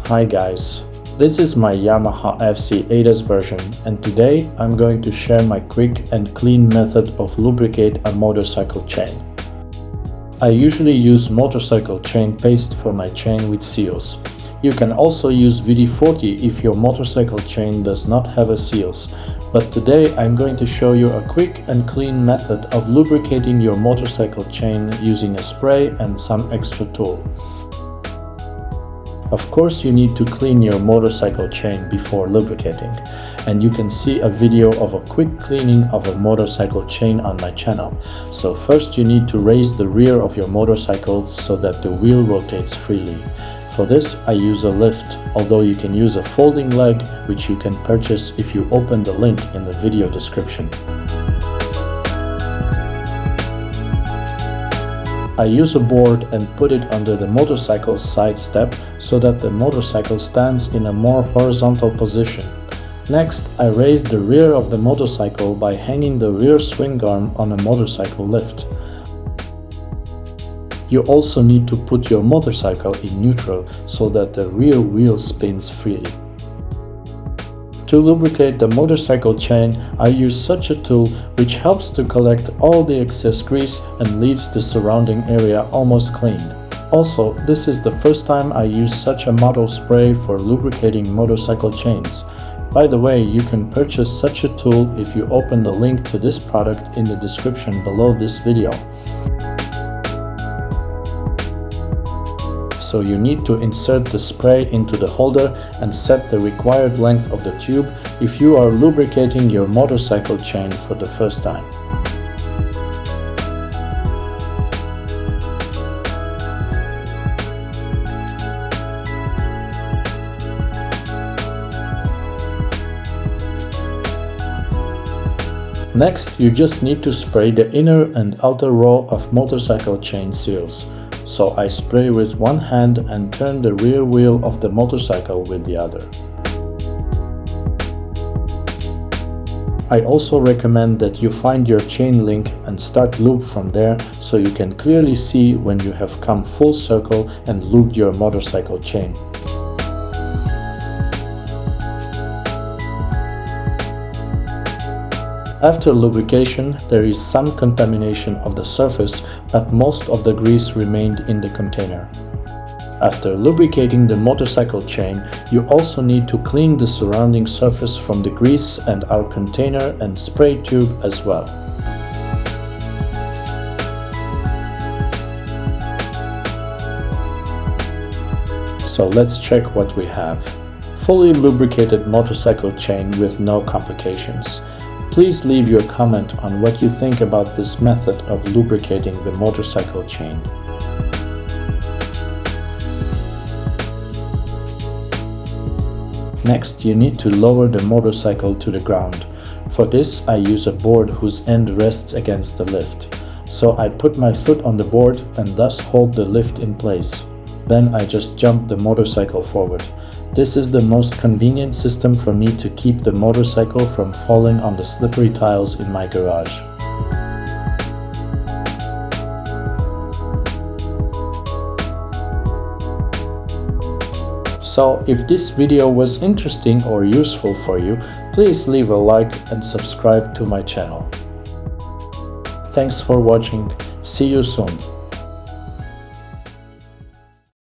Hi guys, this is my Yamaha FZ8s version, and today I'm going to share my quick and clean method of lubricate a motorcycle chain. I usually use motorcycle chain paste for my chain with seals. You can also use WD-40 if your motorcycle chain does not have a seals, but today I'm going to show you a quick and clean method of lubricating your motorcycle chain using a spray and some extra tool. Of course, you need to clean your motorcycle chain before lubricating, and you can see a video of a quick cleaning of a motorcycle chain on my channel. So first you need to raise the rear of your motorcycle so that the wheel rotates freely. For this I use a lift, although you can use a folding leg, which you can purchase if you open the link in the video description. I use a board and put it under the motorcycle's side step so that the motorcycle stands in a more horizontal position. Next, I raise the rear of the motorcycle by hanging the rear swing arm on a motorcycle lift. You also need to put your motorcycle in neutral so that the rear wheel spins freely. To lubricate the motorcycle chain, I use such a tool which helps to collect all the excess grease and leaves the surrounding area almost clean. Also, this is the first time I use such a model spray for lubricating motorcycle chains. By the way, you can purchase such a tool if you open the link to this product in the description below this video. So you need to insert the spray into the holder and set the required length of the tube if you are lubricating your motorcycle chain for the first time. Next, you just need to spray the inner and outer row of motorcycle chain seals. So I spray with one hand and turn the rear wheel of the motorcycle with the other. I also recommend that you find your chain link and start lube from there so you can clearly see when you have come full circle and lubed your motorcycle chain. After lubrication, there is some contamination of the surface, but most of the grease remained in the container. After lubricating the motorcycle chain, you also need to clean the surrounding surface from the grease and our container and spray tube as well. So let's check what we have. Fully lubricated motorcycle chain with no complications. Please leave your comment on what you think about this method of lubricating the motorcycle chain. Next, you need to lower the motorcycle to the ground. For this, I use a board whose end rests against the lift. So I put my foot on the board and thus hold the lift in place. Then I just jump the motorcycle forward. This is the most convenient system for me to keep the motorcycle from falling on the slippery tiles in my garage. So if this video was interesting or useful for you, please leave a like and subscribe to my channel. Thanks for watching. See you soon.